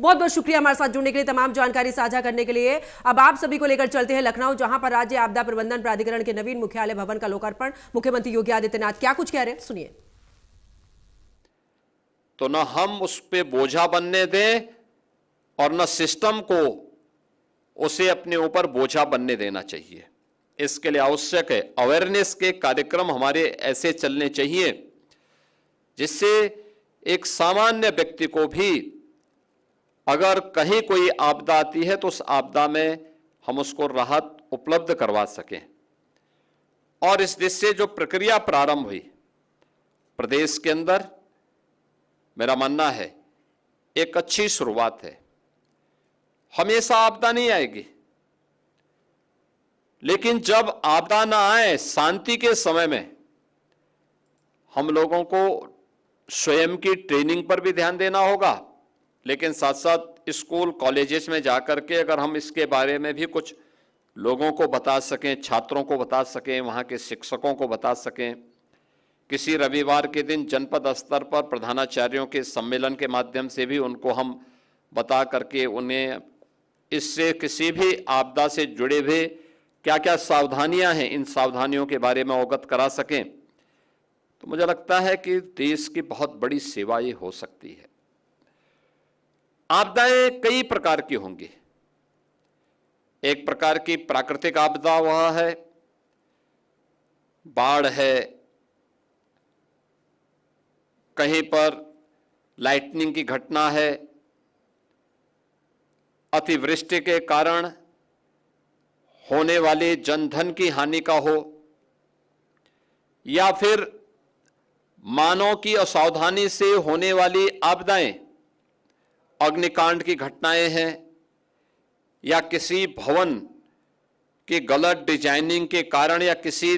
बहुत बहुत शुक्रिया हमारे साथ जुड़ने के लिए, तमाम जानकारी साझा करने के लिए। अब आप सभी को लेकर चलते हैं लखनऊ, जहां पर राज्य आपदा प्रबंधन प्राधिकरण के नवीन मुख्यालय भवन का लोकार्पण। मुख्यमंत्री योगी आदित्यनाथ क्या कुछ कह रहे हैं, सुनिए। तो न हम उस पे बोझा बनने दें और न सिस्टम को उसे अपने ऊपर बोझा बनने देना चाहिए। इसके लिए आवश्यक है अवेयरनेस के कार्यक्रम हमारे ऐसे चलने चाहिए जिससे एक सामान्य व्यक्ति को भी अगर कहीं कोई आपदा आती है तो उस आपदा में हम उसको राहत उपलब्ध करवा सकें। और इस दिशा से जो प्रक्रिया प्रारंभ हुई प्रदेश के अंदर, मेरा मानना है एक अच्छी शुरुआत है। हमेशा आपदा नहीं आएगी, लेकिन जब आपदा ना आए, शांति के समय में हम लोगों को स्वयं की ट्रेनिंग पर भी ध्यान देना होगा, लेकिन साथ साथ स्कूल कॉलेजेस में जाकर के अगर हम इसके बारे में भी कुछ लोगों को बता सकें, छात्रों को बता सकें, वहाँ के शिक्षकों को बता सकें। किसी रविवार के दिन जनपद स्तर पर प्रधानाचार्यों के सम्मेलन के माध्यम से भी उनको हम बता करके उन्हें इससे किसी भी आपदा से जुड़े हुए क्या क्या सावधानियां हैं, इन सावधानियों के बारे में अवगत करा सकें, तो मुझे लगता है कि देश की बहुत बड़ी सेवा ये हो सकती है। आपदाएं कई प्रकार की होंगी। एक प्रकार की प्राकृतिक आपदा वह है, बाढ़ है, कहीं पर लाइटनिंग की घटना है, अतिवृष्टि के कारण होने वाले जनधन की हानि का हो, या फिर मानव की असावधानी से होने वाली आपदाएं, अग्निकांड की घटनाएं हैं, या किसी भवन की गलत डिजाइनिंग के कारण या किसी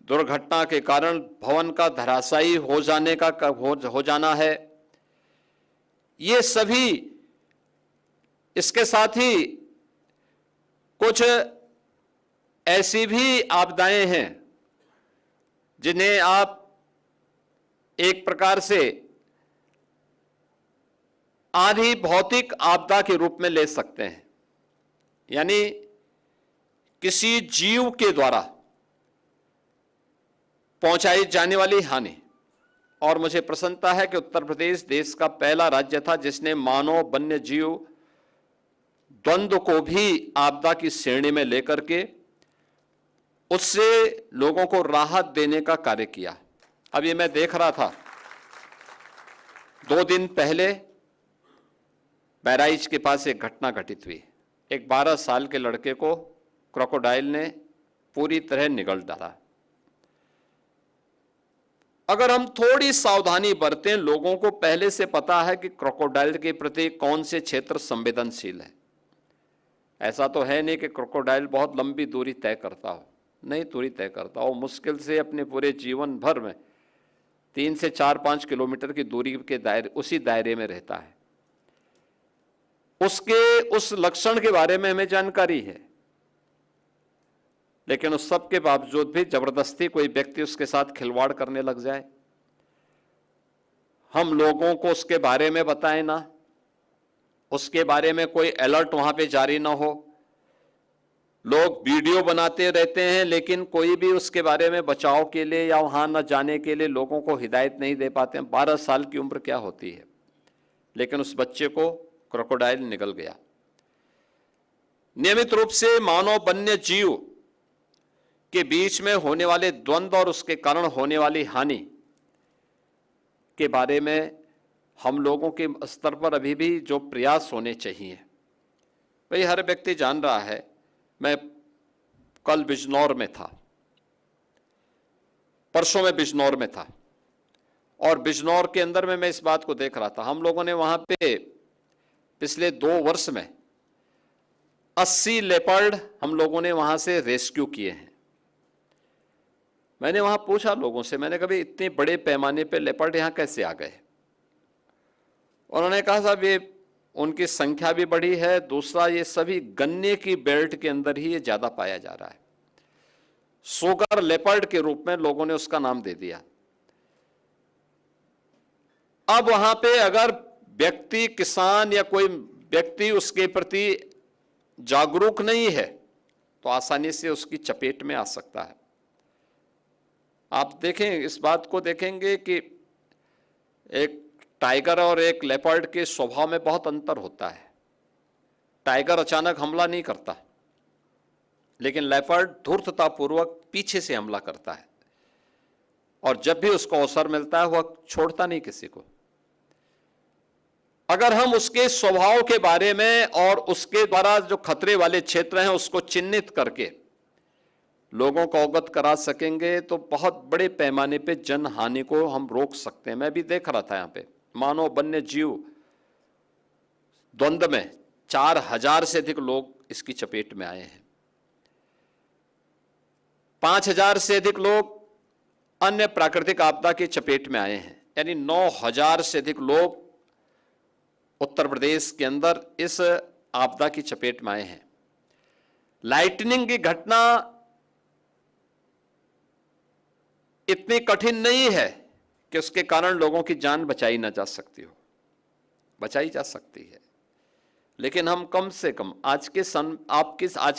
दुर्घटना के कारण भवन का धराशायी हो जाने का हो जाना है। ये सभी, इसके साथ ही कुछ ऐसी भी आपदाएं हैं जिन्हें आप एक प्रकार से आधी भौतिक आपदा के रूप में ले सकते हैं, यानी किसी जीव के द्वारा पहुंचाई जाने वाली हानि। और मुझे प्रसन्नता है कि उत्तर प्रदेश देश का पहला राज्य था जिसने मानव वन्य जीव द्वंद्व को भी आपदा की श्रेणी में लेकर के उससे लोगों को राहत देने का कार्य किया। अब ये मैं देख रहा था, 2 दिन पहले बहराइच के पास एक घटना घटित हुई। एक 12 साल के लड़के को क्रोकोडाइल ने पूरी तरह निगल डाला। अगर हम थोड़ी सावधानी बरतें, लोगों को पहले से पता है कि क्रोकोडाइल के प्रति कौन से क्षेत्र संवेदनशील है। ऐसा तो है नहीं कि क्रोकोडाइल बहुत लंबी दूरी तय करता हो, नहीं दूरी तय करता हो, मुश्किल से अपने पूरे जीवन भर में 3 से 4-5 किलोमीटर की दूरी के दायरे, उसी दायरे में रहता है। उसके उस लक्षण के बारे में हमें जानकारी है, लेकिन उस सब के बावजूद भी जबरदस्ती कोई व्यक्ति उसके साथ खिलवाड़ करने लग जाए, हम लोगों को उसके बारे में बताएं ना, उसके बारे में कोई अलर्ट वहां पे जारी ना हो। लोग वीडियो बनाते रहते हैं, लेकिन कोई भी उसके बारे में बचाव के लिए या वहां न जाने के लिए लोगों को हिदायत नहीं दे पाते हैं। 12 साल की उम्र क्या होती है, लेकिन उस बच्चे को क्रोकोडाइल निगल गया। नियमित रूप से मानव वन्य जीव के बीच में होने वाले द्वंद्व और उसके कारण होने वाली हानि के बारे में हम लोगों के स्तर पर अभी भी जो प्रयास होने चाहिए, भाई हर व्यक्ति जान रहा है। मैं कल बिजनौर में था, परसों में बिजनौर में था, और बिजनौर के अंदर में मैं इस बात को देख रहा था। हम लोगों ने वहां पे पिछले 2 वर्ष में 80 लेपर्ड हम लोगों ने वहां से रेस्क्यू किए हैं। मैंने वहां पूछा लोगों से, मैंने कहा इतने बड़े पैमाने पे लेपर्ड यहां कैसे आ गए? उन्होंने कहा साहब ये उनकी संख्या भी बढ़ी है, दूसरा ये सभी गन्ने की बेल्ट के अंदर ही ये ज्यादा पाया जा रहा है। सुगर लेपर्ड के रूप में लोगों ने उसका नाम दे दिया। अब वहां पे अगर व्यक्ति, किसान या कोई व्यक्ति उसके प्रति जागरूक नहीं है तो आसानी से उसकी चपेट में आ सकता है। आप देखें, इस बात को देखेंगे कि एक टाइगर और एक लेपर्ड के स्वभाव में बहुत अंतर होता है। टाइगर अचानक हमला नहीं करता, लेकिन लेपर्ड धूर्ततापूर्वक पीछे से हमला करता है, और जब भी उसको अवसर मिलता है वह छोड़ता नहीं किसी को। अगर हम उसके स्वभाव के बारे में और उसके द्वारा जो खतरे वाले क्षेत्र हैं उसको चिन्हित करके लोगों को अवगत करा सकेंगे तो बहुत बड़े पैमाने पे जनहानि को हम रोक सकते हैं। मैं भी देख रहा था, यहाँ पे मानव वन्य जीव द्वंद्व में 4000 से अधिक लोग इसकी चपेट में आए हैं। 5000 से अधिक लोग अन्य प्राकृतिक आपदा की चपेट में आए हैं, यानी 9000 से अधिक लोग उत्तर प्रदेश के अंदर इस आपदा की चपेट में आए हैं। लाइटनिंग की घटना इतनी कठिन नहीं है कि उसके कारण लोगों की जान बचाई ना जा सकती हो, बचाई जा सकती है। लेकिन हम कम से कम आज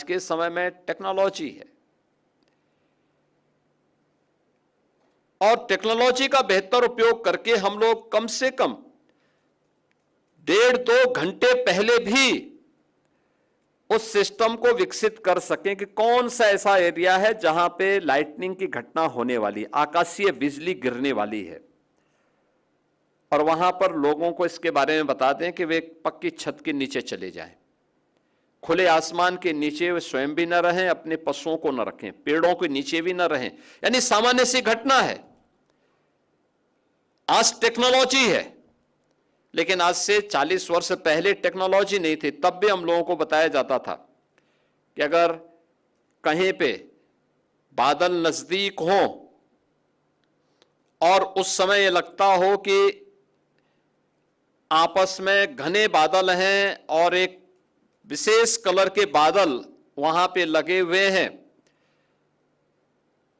के समय में टेक्नोलॉजी है, और टेक्नोलॉजी का बेहतर उपयोग करके हम लोग कम से कम 1.5-2 घंटे पहले भी उस सिस्टम को विकसित कर सकें कि कौन सा ऐसा एरिया है जहां पे लाइटनिंग की घटना होने वाली, आकाशीय बिजली गिरने वाली है, और वहां पर लोगों को इसके बारे में बता दें कि वे पक्की छत के नीचे चले जाएं, खुले आसमान के नीचे वे स्वयं भी न रहें, अपने पशुओं को न रखें, पेड़ों के नीचे भी न रहें। यानी सामान्य सी घटना है। आज टेक्नोलॉजी है, लेकिन आज से 40 वर्ष पहले टेक्नोलॉजी नहीं थी। तब भी हम लोगों को बताया जाता था कि अगर कहीं पे बादल नजदीक हो और उस समय ये लगता हो कि आपस में घने बादल हैं और एक विशेष कलर के बादल वहां पे लगे हुए हैं,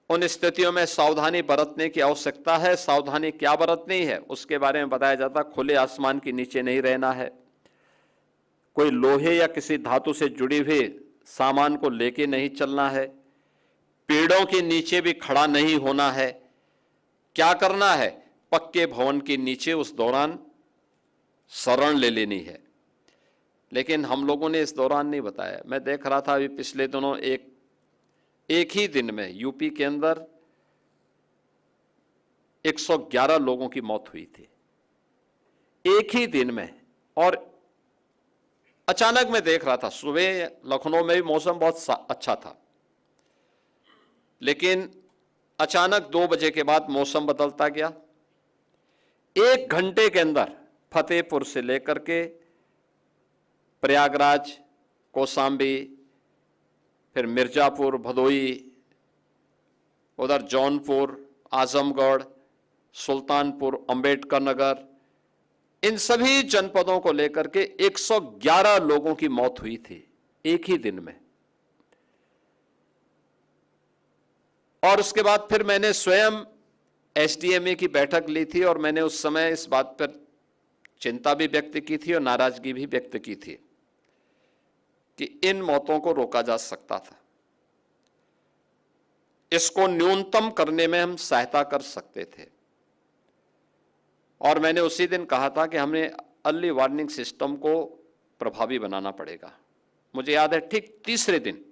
उन स्थितियों में सावधानी बरतने की आवश्यकता है। सावधानी क्या बरतनी है उसके बारे में बताया जाता। खुले आसमान के नीचे नहीं रहना है, कोई लोहे या किसी धातु से जुड़ी हुई सामान को लेके नहीं चलना है, पेड़ों के नीचे भी खड़ा नहीं होना है। क्या करना है, पक्के भवन के नीचे उस दौरान शरण ले लेनी है। लेकिन हम लोगों ने इस दौरान नहीं बताया। मैं देख रहा था अभी पिछले दिनों एक ही दिन में यूपी के अंदर 111 लोगों की मौत हुई थी, एक ही दिन में। और अचानक मैं देख रहा था, सुबह लखनऊ में भी मौसम बहुत अच्छा था, लेकिन अचानक 2 बजे के बाद मौसम बदलता गया। 1 घंटे के अंदर फतेहपुर से लेकर के प्रयागराज, कौशाम्बी, फिर मिर्जापुर, भदोई, उधर जौनपुर, आजमगढ़, सुल्तानपुर, अंबेडकर नगर, इन सभी जनपदों को लेकर के 111 लोगों की मौत हुई थी एक ही दिन में। और उसके बाद फिर मैंने स्वयं एसडीएमए की बैठक ली थी, और मैंने उस समय इस बात पर चिंता भी व्यक्त की थी और नाराजगी भी व्यक्त की थी कि इन मौतों को रोका जा सकता था, इसको न्यूनतम करने में हम सहायता कर सकते थे। और मैंने उसी दिन कहा था कि हमें अर्ली वार्निंग सिस्टम को प्रभावी बनाना पड़ेगा। मुझे याद है ठीक तीसरे दिन